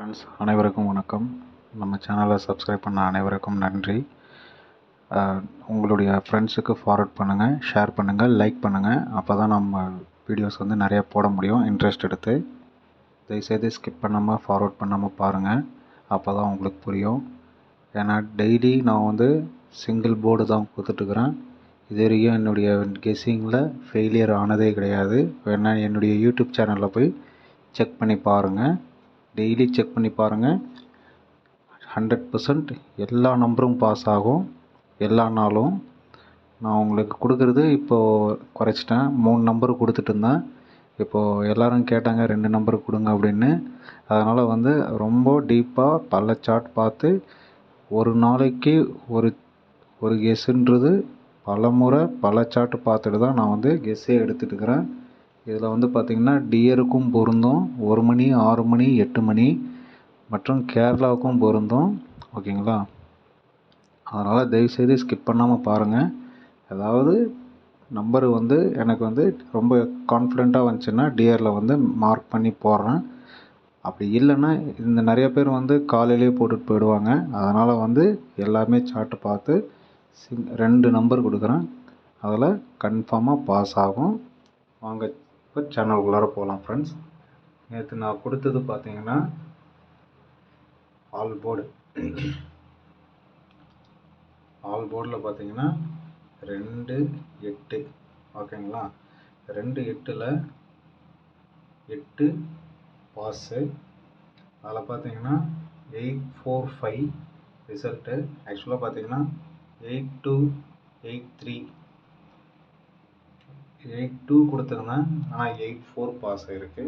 Friends அனைவருக்கும் வணக்கம். நம்ம சேனலை சப்ஸ்கிரைப் பண்ண அனைவருக்கும் நன்றி. உங்களுடைய ஃப்ரெண்ட்ஸுக்கு ஃபார்வர்ட் பண்ணுங்கள், ஷேர் பண்ணுங்கள், லைக் பண்ணுங்கள். அப்போ தான் நம்ம வீடியோஸ் வந்து நிறைய போட முடியும். இன்ட்ரெஸ்ட் எடுத்து தயவுசெய்து ஸ்கிப் பண்ணாமல் ஃபார்வர்ட் பண்ணாமல் பாருங்கள். அப்போ தான் உங்களுக்கு புரியும். ஏன்னா டெய்லி நான் வந்து சிங்கிள் போர்டு தான் கொடுத்துட்ருக்குறேன். இது வரைக்கும் என்னுடைய கெஸ்ஸிங்கில் ஃபெயிலியர் ஆனதே கிடையாது. வேணால் என்னுடைய யூடியூப் சேனலில் போய் செக் பண்ணி பாருங்கள். டெய்லி செக் பண்ணி பாருங்கள். 100% எல்லா நம்பரும் பாஸ் ஆகும். எல்லா நாளும் நான் உங்களுக்கு கொடுக்குறது இப்போது குறைச்சிட்டேன். 3 நம்பர் கொடுத்துட்டு இருந்தேன். இப்போது எல்லோரும் கேட்டாங்க 2 நம்பர் கொடுங்க அப்படின்னு. அதனால் வந்து ரொம்ப டீப்பாக பல சார்ட் பார்த்து ஒரு நாளைக்கு ஒரு கெஸ்ஸுன்றது பல முறை பல சார்ட் பார்த்துட்டு தான் நான் வந்து கெஸ்ஸே எடுத்துகிட்டு இருக்கிறேன். இதில் வந்து பார்த்திங்கன்னா டியருக்கும் பொருந்தும், 1 மணி, 6 மணி, 8 மணி மற்றும் கேரளாவுக்கும் பொருந்தும். ஓகேங்களா? அதனால் தயவுசெய்து ஸ்கிப் பண்ணாமல் பாருங்கள். அதாவது நம்பரு வந்து எனக்கு வந்து ரொம்ப கான்ஃபிடெண்ட்டாக வந்துச்சுன்னா டியரில் வந்து மார்க் பண்ணி போடுறேன். அப்படி இல்லைன்னா இந்த நிறைய பேர் வந்து காலையிலே போட்டுட்டு போயிடுவாங்க. அதனால் வந்து எல்லாமே சார்ட்டு பார்த்து 2 நம்பர் கொடுக்குறேன். அதில் கன்ஃபார்மாக பாஸ் ஆகும். வாங்க இப்போ சேனலுக்குள்ளார போகலாம் ஃப்ரெண்ட்ஸ். நேற்று நான் கொடுத்தது பார்த்தீங்கன்னா ஆல் போர்டில் பார்த்தீங்கன்னா 2, 8. ஓகேங்களா? 2, 8ல் 8 பாஸு. அதில் பார்த்தீங்கன்னா 845 ரிசல்ட்டு. ஆக்சுவலாக பார்த்தீங்கன்னா 82 கொடுத்துருந்தேன். ஆனால் 84 பாஸ் ஆகிருக்கு.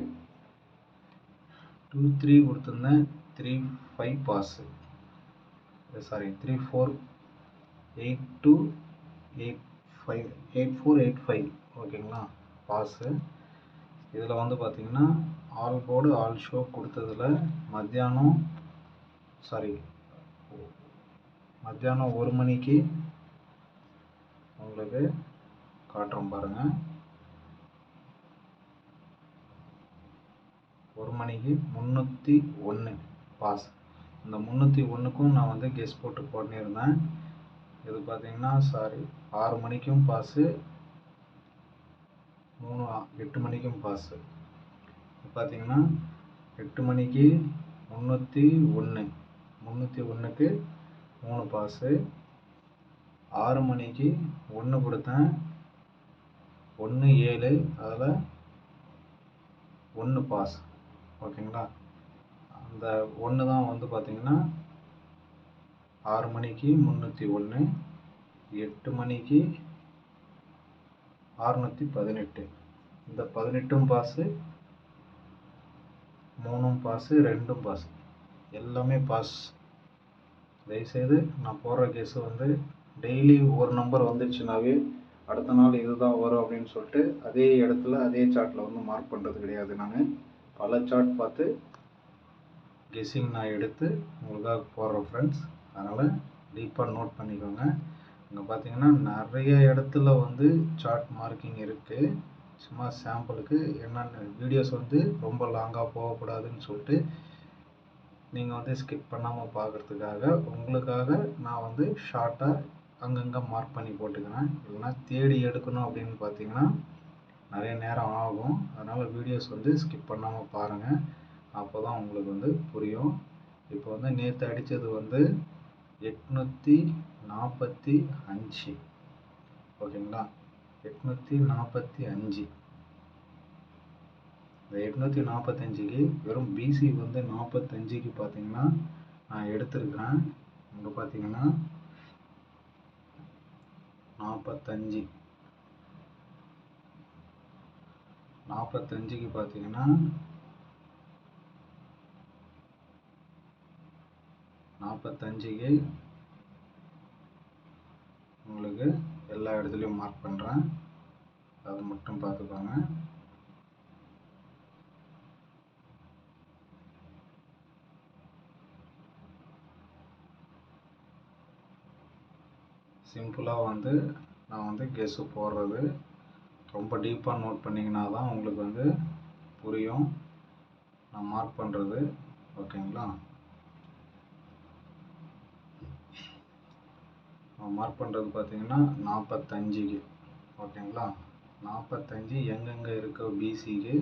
23 கொடுத்துருந்தேன், 35 பாஸு. 34 8485 ஓகேங்களா பாஸு. இதில் வந்து பார்த்திங்கன்னா ஆல் போர்டு ஆல் ஷோ கொடுத்ததில் மத்தியானம் 1 மணிக்கு உங்களுக்கு காட்டுறோம் பாருங்கள். 1 மணிக்கு 301 பாஸ். இந்த 301க்கும் நான் வந்து கெஸ் போட்டு பண்ணியிருந்தேன். இது பார்த்தீங்கன்னா 6 மணிக்கும் பாஸு, 8 மணிக்கும் பாஸு. பார்த்தீங்கன்னா 8 மணிக்கு 301க்கு 3 பாஸு. 6 மணிக்கு 1 கொடுத்தேன், 1 7, அதில் 1 பாஸ். ஓகேங்களா? அந்த 1 தான் வந்து பார்த்திங்கன்னா 6 மணிக்கு 301, 8 மணிக்கு 618. இந்த 18ம் பாஸு, 3ம் பாஸு, 2ம் பாஸ், எல்லாமே பாஸ். தயவுசெய்து நான் போடுற கேஸு வந்து டெய்லி ஒரு நம்பர் வந்துடுச்சுனாவே அடுத்த நாள் இதுதான் வரும் அப்படின்னு சொல்லிட்டு அதே இடத்துல அதே சார்ட்டில் வந்து மார்க் பண்ணுறது கிடையாது. நான் பல சார்ட் பார்த்து கெஸ்ஸிங் நான் எடுத்து உங்களுக்காக போடுறேன் ஃப்ரெண்ட்ஸ். அதனால் டீப்பாக நோட் பண்ணிக்கோங்க. இங்கே பார்த்தீங்கன்னா நிறைய இடத்துல வந்து சார்ட் மார்க்கிங் இருக்குது. சும்மா சாம்பிளுக்கு என்னென்ன வீடியோஸ் வந்து ரொம்ப லாங்காக போகக்கூடாதுன்னு சொல்லிட்டு நீங்கள் வந்து ஸ்கிப் பண்ணாமல் பார்க்குறதுக்காக உங்களுக்காக நான் வந்து ஷார்ட்டாக அங்கங்கே மார்க் பண்ணி போட்டுக்கிறேன். இல்லைனா தேடி எடுக்கணும் அப்படின்னு பார்த்தீங்கன்னா நிறைய நேரம் ஆகும். அதனால் வீடியோஸ் வந்து ஸ்கிப் பண்ணாமல் பாருங்கள். அப்போ தான் உங்களுக்கு வந்து புரியும். இப்போ வந்து நேற்று அடித்தது வந்து 845. ஓகேங்களா? 845. இந்த 845க்கு வெறும் பிசி வந்து 45க்கு பார்த்தீங்கன்னா நான் எடுத்திருக்கிறேன். இங்கே பார்த்தீங்கன்னா 45க்கு பார்த்தீங்கன்னா 45க்கு உங்களுக்கு எல்லா இடத்துலையும் மார்க் பண்ணுறேன். அது மட்டும் பார்த்துக்கோங்க. சிம்பிளாக வந்து நான் வந்து கெஸ்ஸு போடுறது ரொம்ப டீப்பாக நோட் பண்ணிங்கன்னா தான் உங்களுக்கு வந்து புரியும் நான் மார்க் பண்ணுறது. ஓகேங்களா. மார்க் பண்ணுறது பார்த்தீங்கன்னா 45க்கு. ஓகேங்களா. 45 எங்கெங்கே இருக்கோ பிசிக்கு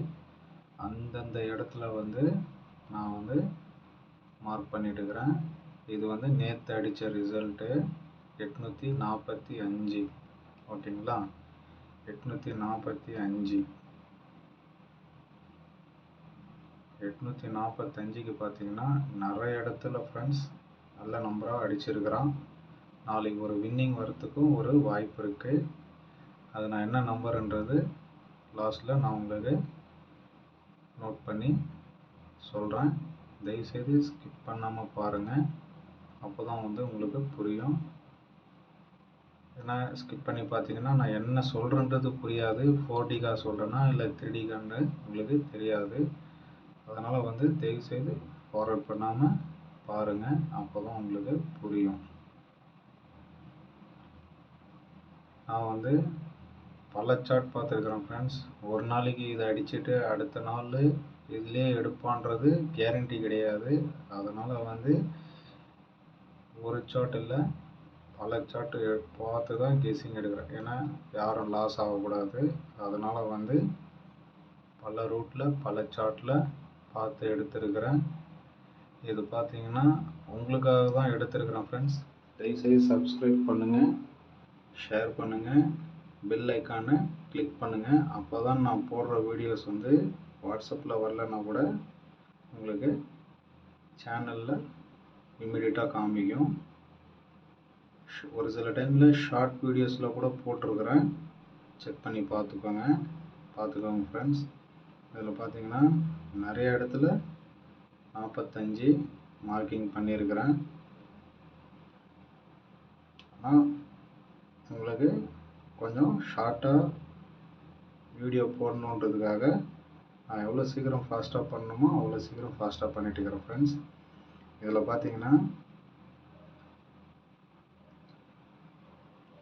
அந்தந்த இடத்துல வந்து நான் வந்து மார்க் பண்ணிட்டுருக்கிறேன். இது வந்து நேற்று அடித்த ரிசல்ட்டு 845. ஓகேங்களா. 845 845க்கு பார்த்தீங்கன்னா நிறைய இடத்துல ஃப்ரெண்ட்ஸ் நல்ல நம்பராக அடிச்சிருக்கிறான். நாளைக்கு ஒரு வின்னிங் வரத்துக்கும் ஒரு வாய்ப்பு இருக்குது. அது நான் என்ன நம்பருன்றது லாஸ்ட்டில் நான் உங்களுக்கு நோட் பண்ணி சொல்கிறேன். தயவுசெய்து ஸ்கிப் பண்ணாமல் பாருங்கள். அப்போ தான் வந்து உங்களுக்கு புரியும். ஏன்னா ஸ்கிப் பண்ணி பார்த்தீங்கன்னா நான் என்ன சொல்கிறேன்றது புரியாது. 4டிகா சொல்கிறேன்னா இல்லை 3டிகான்னு உங்களுக்கு தெரியாது. அதனால் வந்து தயவுசெய்து ஃபார்வர்ட் பண்ணாமல் பாருங்கள். அப்போ தான் உங்களுக்கு புரியும். நான் வந்து பல சார்ட் பார்த்துருக்குறேன் ஃப்ரெண்ட்ஸ். ஒரு நாளைக்கு இதை அடிச்சுட்டு அடுத்த நாள் இதிலே எடுப்பான்றது கேரண்டி கிடையாது. அதனால் வந்து ஒரு சார்ட் இல்லை பல சார்ட்டு பார்த்து தான் கெஸ்ஸிங் எடுக்கிறேன். ஏன்னா யாரும் லாஸ் ஆகக்கூடாது. அதனால் வந்து பல ரூட்டில் பல சார்ட்டில் பார்த்து எடுத்துருக்கிறேன். இது பார்த்தீங்கன்னா உங்களுக்காக தான் எடுத்துருக்கிறேன் ஃப்ரெண்ட்ஸ். தயவுசெய்து சப்ஸ்கிரைப் பண்ணுங்கள், ஷேர் பண்ணுங்கள், பெல் ஐக்கானை கிளிக் பண்ணுங்கள். அப்போ தான் நான் போடுற வீடியோஸ் வந்து வாட்ஸ்அப்பில் வரலன்னா கூட உங்களுக்கு சேனலில் இம்மிடியட்டாக காமிக்கும். ஒரு சில டைமில் ஷார்ட் வீடியோஸில் கூட போட்டிருக்கிறேன். செக் பண்ணி பார்த்துக்கோங்க ஃப்ரெண்ட்ஸ். இதில் பார்த்தீங்கன்னா நிறைய இடத்துல 45 மார்க்கிங் பண்ணியிருக்கிறேன். ஆனால் உங்களுக்கு கொஞ்சம் ஷார்ட்டாக வீடியோ போடணுன்றதுக்காக நான் எவ்வளோ சீக்கிரம் ஃபாஸ்ட்டாக பண்ணணுமோ அவ்வளோ சீக்கிரம் ஃபாஸ்ட்டாக பண்ணிட்டு இருக்கிறேன் ஃப்ரெண்ட்ஸ். இதில் பார்த்தீங்கன்னா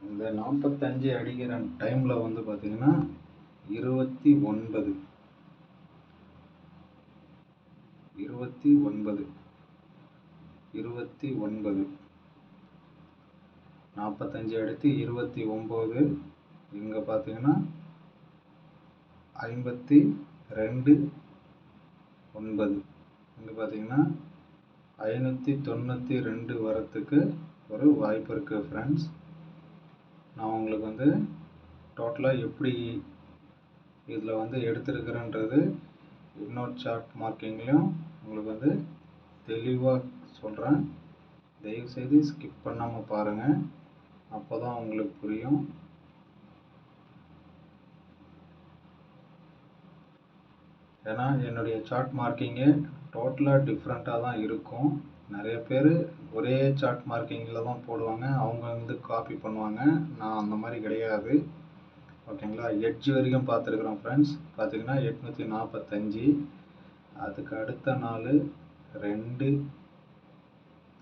இந்த 45 அடிக்கிற டைமில் வந்து பார்த்தீங்கன்னா 29 45 அடுத்து 29. இங்கே பார்த்தீங்கன்னா 52 9. இங்கே பார்த்தீங்கன்னா 592 வரத்துக்கு ஒரு வாய்ப்பு இருக்குது ஃப்ரெண்ட்ஸ். நான் உங்களுக்கு வந்து டோட்டலாக எப்படி இதில் வந்து எடுத்துருக்கிறேன்றது இன்னொரு சார்ட் மார்க்கிங்லேயும் உங்களுக்கு வந்து தெளிவாக சொல்கிறேன். தயவுசெய்து ஸ்கிப் பண்ணாமல் பாருங்கள். அப்போ தான் உங்களுக்கு புரியும். ஏன்னா என்னுடைய சார்ட் மார்க்கிங்கு டோட்டலாக டிஃப்ரெண்ட்டாக தான் இருக்கும். நிறைய பேர் ஒரே சார்ட் மார்க்கிங்கில் தான் போடுவாங்க. அவங்க வந்து காப்பி பண்ணுவாங்க. நான் அந்த மாதிரி கிடையாது. ஓகேங்களா. எட்ஜ் வரைக்கும் பார்த்துருக்குறோம் ஃப்ரெண்ட்ஸ். பார்த்தீங்கன்னா 845. அதுக்கு அடுத்த நாள் 2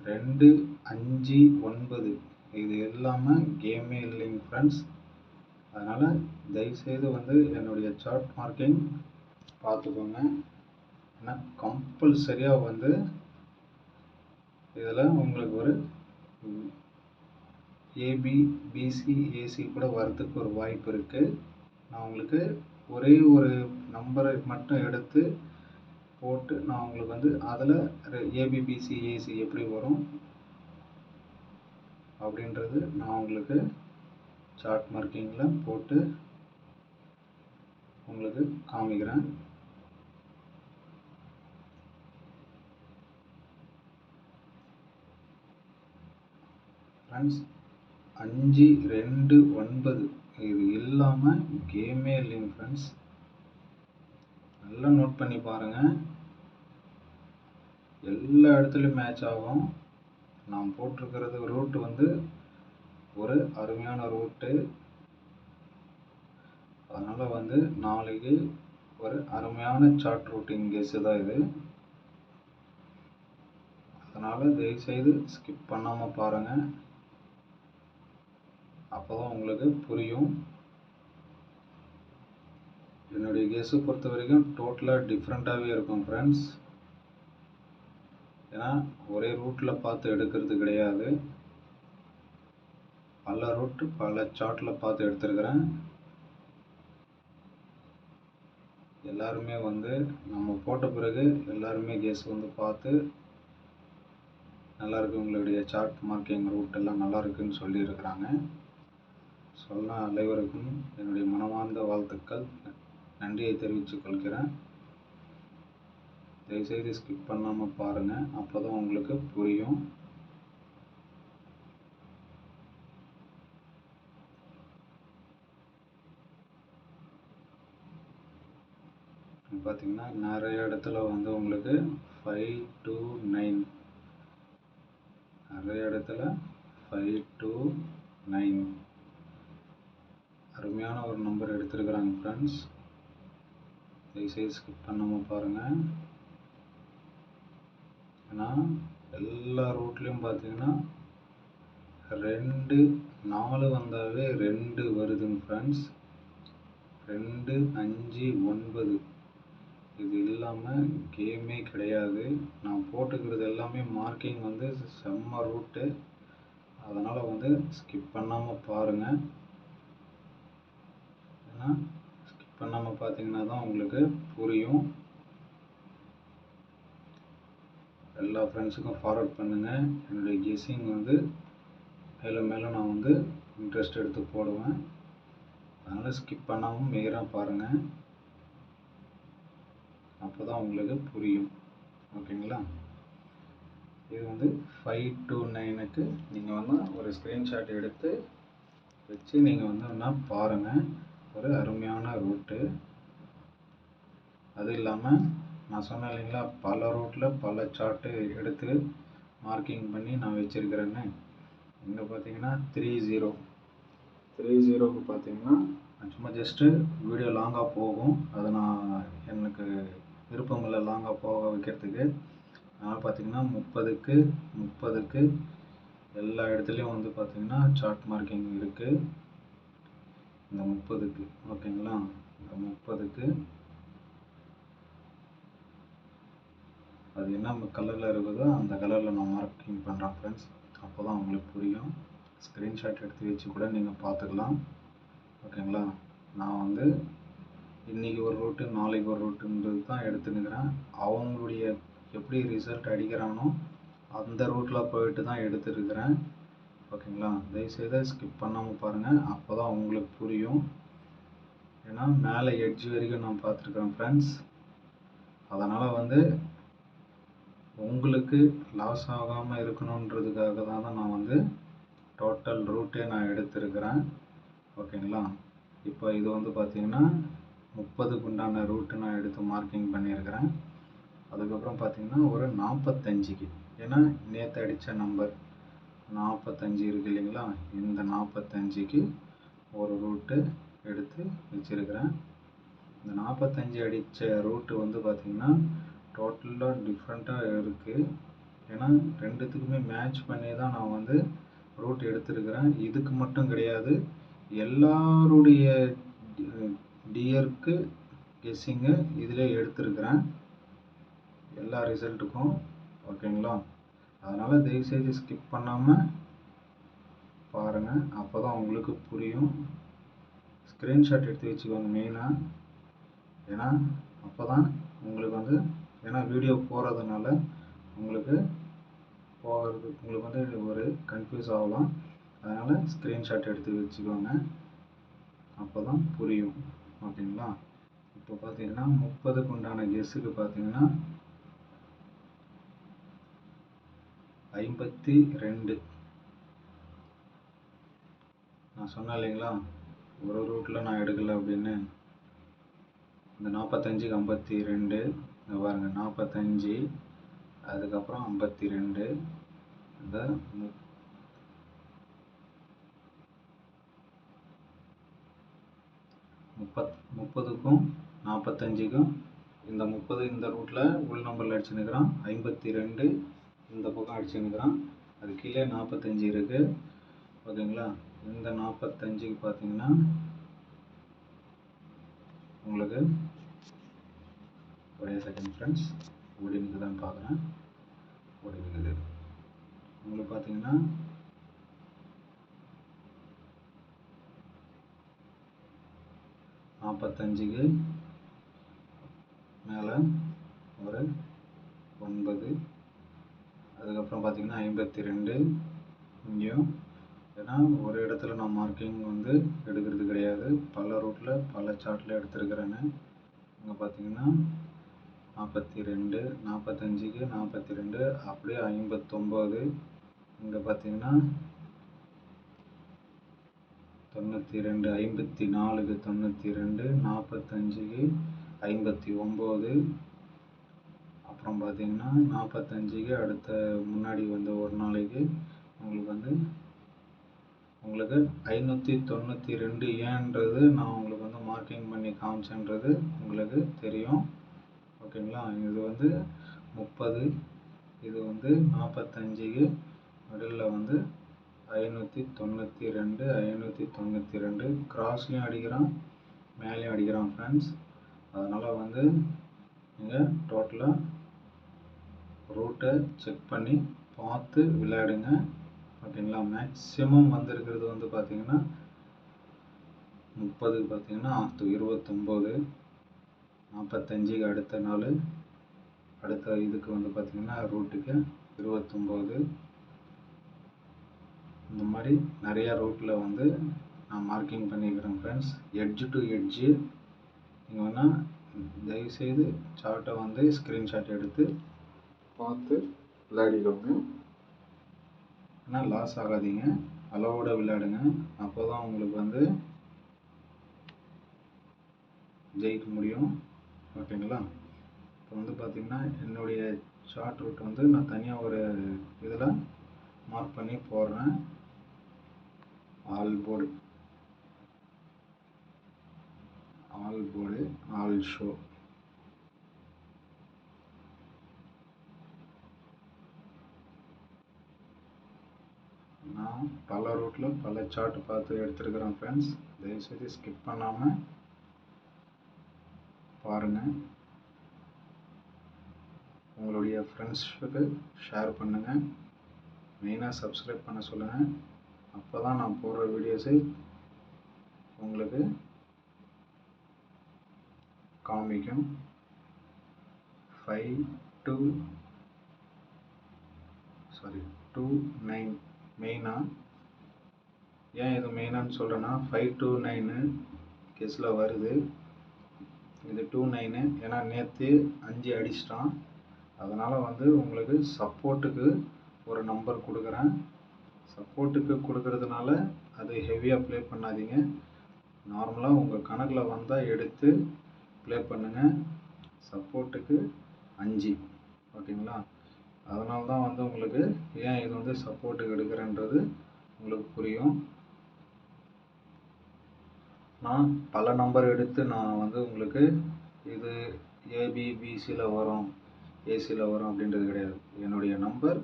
2 5 9. இது எல்லாமே கேமே இல்லைங்க ஃப்ரெண்ட்ஸ். அதனால் தயவுசெய்து வந்து என்னுடைய சார்ட் மார்க்கிங் பார்த்துக்கோங்க. ஏன்னா கம்பல்சரியாக வந்து இதில் உங்களுக்கு ஒரு ஏபி பிசி ஏசி கூட வரத்துக்கு ஒரு வாய்ப்பு இருக்குது. நான் உங்களுக்கு ஒரே ஒரு நம்பரை மட்டும் எடுத்து போட்டு நான் உங்களுக்கு வந்து அதில் ஏபிபிசி ஏசி எப்படி வரும் அப்படின்றது நான் உங்களுக்கு சார்ட் மார்க்கிங்கில் போட்டு உங்களுக்கு காமிக்கிறேன். ஃப்ரெண்ட்ஸ் 5 2 9 இது இல்லாமல் கேமே இல்லைங்க ஃப்ரெண்ட்ஸ். நல்லா நோட் பண்ணி பாருங்கள். எல்லா இடத்துலையும் மேட்ச் ஆகும். நான் போட்டிருக்கிறது ரூட் வந்து ஒரு அருமையான ரூட்டு. அதனால் வந்து நாளைக்கு ஒரு அருமையான சார்ட் ரூட்டிங் கெஸ்ஸு தான் இது. அதனால் தயவுசெய்து ஸ்கிப் பண்ணாமல் பாருங்கள். அப்போ தான் உங்களுக்கு புரியும். என்னுடைய கெஸ்ஸை பொறுத்த வரைக்கும் டோட்டலாக டிஃப்ரெண்ட்டாகவே இருக்கும் ஃப்ரெண்ட்ஸ். ஏன்னா ஒரே ரூட்டில் பார்த்து எடுக்கிறது கிடையாது, பல ரூட்டு பல சார்ட்டில் பார்த்து எடுத்துருக்கிறேன். எல்லாருமே வந்து நம்ம போட்ட பிறகு எல்லாருமே கெஸ் வந்து பார்த்து நல்லாயிருக்கு, உங்களுடைய சார்ட் மார்க்கிங் ரூட் எல்லாம் நல்லா இருக்குன்னு சொல்லியிருக்கிறாங்க. சொன்ன அனைவருக்கும் என்னுடைய மனமார்ந்த வாழ்த்துக்கள், நன்றியை தெரிவித்துக் கொள்கிறேன். தயவுசெய்து ஸ்கிப் பண்ணாமல் பாருங்கள், அப்போ தான் உங்களுக்கு புரியும். பார்த்தீங்கன்னா நிறைய இடத்துல வந்து உங்களுக்கு 5 to 9, நிறைய இடத்துல 5 to 9 அருமையான ஒரு நம்பர் எடுத்துருக்குறாங்க ஃப்ரெண்ட்ஸ். தயவுசெய்து ஸ்கிப் பண்ணாமல் பாருங்கள். ஏன்னா எல்லா ரூட்லேயும் பார்த்தீங்கன்னா 2 4 வந்தாவே 2 வருதுங்க ஃப்ரெண்ட்ஸ். 2 5 9 இது இல்லாமல் கேமே கிடையாது. நான் போட்டுக்கிறது எல்லாமே மார்க்கிங் வந்து செம்ம ரூட்டு, அதனால் வந்து ஸ்கிப் பண்ணாமல் பாருங்கள். ஏன்னா ஸ்கிப் பண்ணாமல் பார்த்தீங்கன்னா தான் உங்களுக்கு புரியும். எல்லா ஃப்ரெண்ட்ஸுக்கும் ஃபார்வர்ட் பண்ணுங்கள். என்னுடைய கெஸ்ஸிங் வந்து மேலும் மேலும் நான் வந்து இன்ட்ரெஸ்ட் எடுத்து போடுவேன், அதனால் ஸ்கிப் பண்ணாமல் மேயராக பாருங்கள், அப்போ தான் உங்களுக்கு புரியும். ஓகேங்களா? இது வந்து 5 to 9க்கு நீங்கள் வந்து ஒரு ஸ்க்ரீன்ஷாட் எடுத்து வச்சு நீங்கள் வந்து ஒன்றா பாருங்கள். ஒரு அருமையான ரூட்டு. அது இல்லாமல் நான் சொன்னேன் இல்லைங்களா, பல ரூட்டில் பல சார்ட்டு எடுத்து மார்க்கிங் பண்ணி நான் வச்சுருக்கிறேன்னு. இங்கே பார்த்தீங்கன்னா 30க்கு பார்த்தீங்கன்னா சும்மா ஜஸ்ட்டு வீடியோ லாங்காக போகும், அதை நான் எனக்கு விருப்பம் இல்லை லாங்காக போக வைக்கிறதுக்கு. அதனால் பார்த்தீங்கன்னா 30க்கு எல்லா இடத்துலையும் வந்து பார்த்தீங்கன்னா சார்ட் மார்க்கிங் இருக்குது. இந்த 30க்கு ஓகேங்களா, இந்த 30க்கு அது என்ன கலரில் இருக்குதோ அந்த கலரில் நான் மார்க்கிங் பண்ணுறேன் ஃப்ரெண்ட்ஸ். அப்போ தான் உங்களுக்கு புரியும். ஸ்க்ரீன்ஷாட் எடுத்து வச்சு கூட நீங்கள் பார்த்துக்கலாம். ஓகேங்களா? நான் வந்து இன்றைக்கி ஒரு ரூட்டு நாளைக்கு ஒரு ரூட்டுன்றது தான் எடுத்துனுக்கிறேன். அவங்களுடைய எப்படி ரிசல்ட் அடிக்கிறானோ அந்த ரூட்டில் போயிட்டு தான் எடுத்துருக்கிறேன். ஓகேங்களா? தயவுசெய்து ஸ்கிப் பண்ணாமல் பாருங்கள், அப்போ தான் உங்களுக்கு புரியும். ஏன்னா மேலே எட்ஜ் வரைக்கும் நான் பார்த்துருக்கேன் ஃப்ரெண்ட்ஸ். அதனால் வந்து உங்களுக்கு லாஸ் ஆகாமல் இருக்கணுன்றதுக்காக தான் நான் வந்து டோட்டல் ரூட்டே நான் எடுத்துருக்கிறேன். ஓகேங்களா? இப்போ இது வந்து பார்த்திங்கன்னா 30க்கு உண்டான ரூட்டு நான் எடுத்து மார்க்கிங் பண்ணியிருக்கிறேன். அதுக்கப்புறம் பார்த்திங்கன்னா ஒரு 45க்கு, ஏன்னா நேற்று அடித்த நம்பர் 45 இருக்குது இல்லைங்களா, இந்த 45க்கு ஒரு ரூட்டு எடுத்து வச்சுருக்கிறேன். இந்த 45 அடித்த ரூட்டு வந்து பார்த்திங்கன்னா டோட்டலாக டிஃப்ரெண்ட்டாக இருக்குது. ஏன்னா ரெண்டுத்துக்குமே மேட்ச் பண்ணி தான் நான் வந்து ரூட் எடுத்துருக்கிறேன். இதுக்கு மட்டும் கிடையாது, எல்லாருடைய டியருக்கு கெஸ்ஸிங்கு இதில் எடுத்துருக்கிறேன் எல்லா ரிசல்ட்டுக்கும். ஓகேங்களா? அதனால் தயவுசெய்து ஸ்கிப் பண்ணாமல் பாருங்கள், அப்போ தான் உங்களுக்கு புரியும். ஸ்க்ரீன்ஷாட் எடுத்து வச்சுக்கோங்க மெயினாக. ஏன்னா அப்போ தான் உங்களுக்கு வந்து, ஏன்னா வீடியோ போகிறதுனால உங்களுக்கு வந்து ஒரு கன்ஃபியூஸ் ஆகலாம். அதனால் ஸ்க்ரீன்ஷாட் எடுத்து வச்சுக்கோங்க, அப்போ தான் புரியும். ஓகேங்களா? இப்போ பார்த்தீங்கன்னா 30க்கு உண்டான கெஸ்ஸுக்கு பார்த்தீங்கன்னா 52. நான் சொன்னேன் இல்லைங்களா, ஒரு ரூட்டில் நான் எடுக்கலை அப்படின்னு. இந்த 45க்கு 52, இந்த பாருங்க 45, அதுக்கப்புறம் 52, இந்த 30க்கும் 45க்கும், இந்த 30 இந்த ரூட்டில் உள் நம்பரில் அடிச்சுன்னுக்கிறான், 52 இந்த பக்கம் அடிச்சுன்னுக்கிறான், அது கீழே 45 இருக்குது. ஓகேங்களா? இந்த 45க்கு பார்த்தீங்கன்னா உங்களுக்கு ஒரே செகண்ட் ஃப்ரெண்ட்ஸ், ஓடினுக்கு தான் பார்க்குறேன். ஓடி இருக்குது. உங்களுக்கு பார்த்தீங்கன்னா 45க்கு மேலே ஒரு 9, அதுக்கப்புறம் பார்த்தீங்கன்னா 52 இங்கேயும். ஏன்னா ஒரு இடத்துல நான் மார்க்கிங் வந்து எடுக்கிறது கிடையாது, பல ரூட்டில் பல சார்ட்டில் எடுத்துருக்கிறேன்னு. இங்கே பார்த்தீங்கன்னா 42, 45க்கு 42, அப்படியே 59. இங்கே பார்த்தீங்கன்னா 92, 54க்கு 92, 45க்கு 59. அப்புறம் பார்த்தீங்கன்னா 45க்கு அடுத்த முன்னாடி வந்து ஒரு நாளைக்கு உங்களுக்கு 592 ஏன்றது நான் உங்களுக்கு வந்து மார்க்கிங் பண்ணி காமிச்சேன்றது உங்களுக்கு தெரியும். ஓகேங்களா? இது வந்து 30, இது வந்து 45க்கு மிடில் வந்து 592, 592 கிராஸ்லையும் அடிக்கிறான், மேலேயும் அடிக்கிறான் ஃப்ரெண்ட்ஸ். அதனால் வந்து நீங்கள் டோட்டலாக ரூட்டை செக் பண்ணி பார்த்து விளையாடுங்க. ஓகேங்களா? மேக்ஸிமம் வந்திருக்கிறது வந்து பார்த்தீங்கன்னா 30க்கு பார்த்தீங்கன்னா 29, 45க்கு அடுத்த நாள் அடுத்த இதுக்கு வந்து பார்த்தீங்கன்னா ரூட்டுக்கு 29. இந்த மாதிரி நிறையா ரூட்டில் வந்து நான் மார்க்கிங் பண்ணிக்கிறேன் ஃப்ரெண்ட்ஸ். எட்ஜு டு எட்ஜு நீங்கள் வேணால் தயவுசெய்து சார்ட்டை வந்து ஸ்க்ரீன்ஷாட் எடுத்து பார்த்து விளையாடிக்கோங்க. ஏன்னா லாஸ் ஆகாதீங்க, அளவோட விளையாடுங்க. அப்போ தான் உங்களுக்கு வந்து ஜெயிக்க முடியும். ஓகேங்களா? இப்போ வந்து பார்த்திங்கன்னா என்னுடைய ஷார்ட் ரூட் வந்து நான் தனியாக ஒரு இதில் மார்க் பண்ணி போடுறேன். All board, all show. நான் பல ரூட்டில் பல சார்ட் பார்த்து எடுத்துருக்கிறேன் ஃப்ரெண்ட்ஸ். தயவுசெய்து ஸ்கிப் பண்ணாமல் பாருங்கள். உங்களுடைய ஃப்ரெண்ட்ஸுக்கு ஷேர் பண்ணுங்கள். மெயினாக சப்ஸ்கிரைப் பண்ண சொல்லுங்கள். அப்போ தான் நான் போடுற வீடியோஸை உங்களுக்கு காமிக்கும். 529 மெயினாக ஏன் இது மெயினான்னு சொல்கிறேன்னா 529 கேஸில் வருது. இது 29 ஏன்னா நேற்று 5 அடிச்சிட்டான். அதனால் வந்து உங்களுக்கு சப்போர்ட்டுக்கு ஒரு நம்பர் கொடுக்குறேன். சப்போர்ட்டுக்கு கொடுக்கறதுனால அது ஹெவியாக ப்ளே பண்ணாதீங்க. நார்மலாக உங்கள் கணக்கில் வந்தால் எடுத்து ப்ளே பண்ணுங்கள். சப்போர்ட்டுக்கு 5. ஓகேங்களா? அதனால தான் வந்து உங்களுக்கு ஏன் இது வந்து சப்போர்ட்டுக்கு எடுக்கிறேன்றது உங்களுக்கு புரியும். நான் பல நம்பர் எடுத்து நான் வந்து உங்களுக்கு இது ஏபிபிசியில் வரும், ஏசியில் வரும் அப்படின்றது கிடையாது. என்னுடைய நம்பர்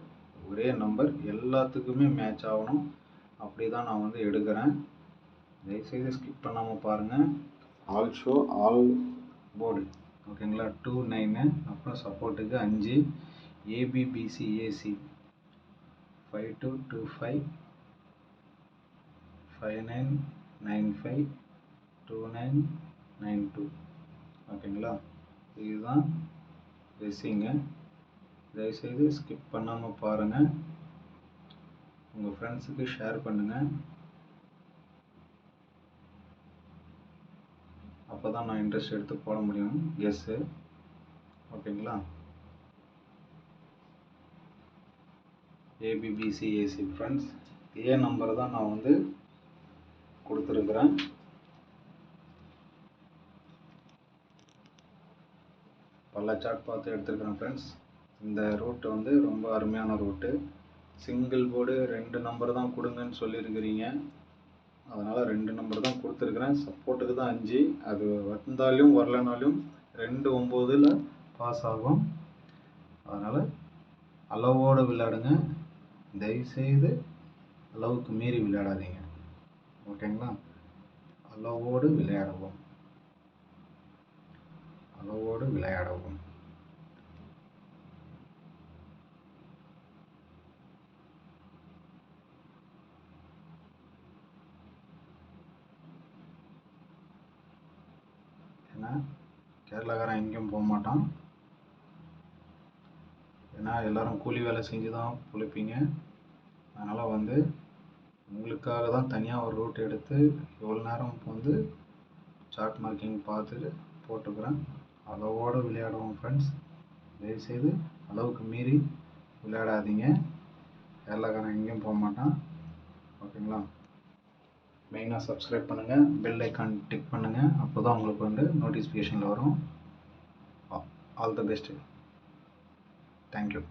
ஒரே நம்பர் எல்லாத்துக்குமே மேட்ச் ஆகணும், அப்படி தான் நான் வந்து எடுக்கிறேன். தயவுசெய்து ஸ்கிப் பண்ணாமல் பாருங்கள். All show, all board. ஓகேங்களா? 29, அப்புறம் சப்போர்ட்டுக்கு 5, ஏபிபிசி ஏசி 5225, 5995, 2992. ஓகேங்களா? இதுதான் ரெசிங்க. தயவுசெய்து ஸ்கிப் பண்ணாமல் பாருங்கள். உங்கள் ஃப்ரெண்ட்ஸுக்கு ஷேர் பண்ணுங்கள். அப்போ தான் நான் இன்ட்ரெஸ்ட் எடுத்து போட முடியும் கெஸ்ஸு. ஓகேங்களா? ஏபிபிசி ஏசி ஃப்ரெண்ட்ஸ், இதே நம்பர் தான் நான் வந்து கொடுத்துருக்குறேன். பல சார்ட் பார்த்து எடுத்துருக்கிறேன் ஃப்ரெண்ட்ஸ். இந்த ரூட் வந்து ரொம்ப அருமையான ரூட்டு. சிங்கிள் போர்டு 2 நம்பர் தான் கொடுங்கன்னு சொல்லியிருக்கிறீங்க. அதனால் 2 நம்பர் தான் கொடுத்துருக்குறேன். சப்போர்ட்டுக்கு தான் 5. அது வந்தாலும் வரலனாலும் 2-9ல் பாஸ் ஆகும். அதனால் அளவோடு விளையாடுங்க. தயவுசெய்து அளவுக்கு மீறி விளையாடாதீங்க. ஓகேங்களா? அளவோடு விளையாடவும், அளவோடு விளையாடவும். கேரளாக்காரன் எங்கேயும் போக மாட்டான். ஏன்னா எல்லோரும் கூலி வேலை செஞ்சு தான் பிழைப்பீங்க. அதனால் வந்து உங்களுக்காக தான் தனியாக ஒரு ரூட் எடுத்து இவ்வளோ நேரம் வந்து சார்ட் மார்க்கிங் பார்த்துட்டு போட்டுக்கிறேன். அளவோடு விளையாடுவோம் ஃப்ரெண்ட்ஸ். தயவுசெய்து அளவுக்கு மீறி விளையாடாதீங்க. கேரளாக்காரன் எங்கேயும் போக மாட்டான். ஓகேங்களா? மெயினாக சப்ஸ்கிரைப் பண்ணுங்கள், பெல் ஐக்கான் டிக் பண்ணுங்கள். அப்போ தான் உங்களுக்கு வந்து நோட்டிஃபிகேஷனில் வரும். All the best. தேங்க்யூ.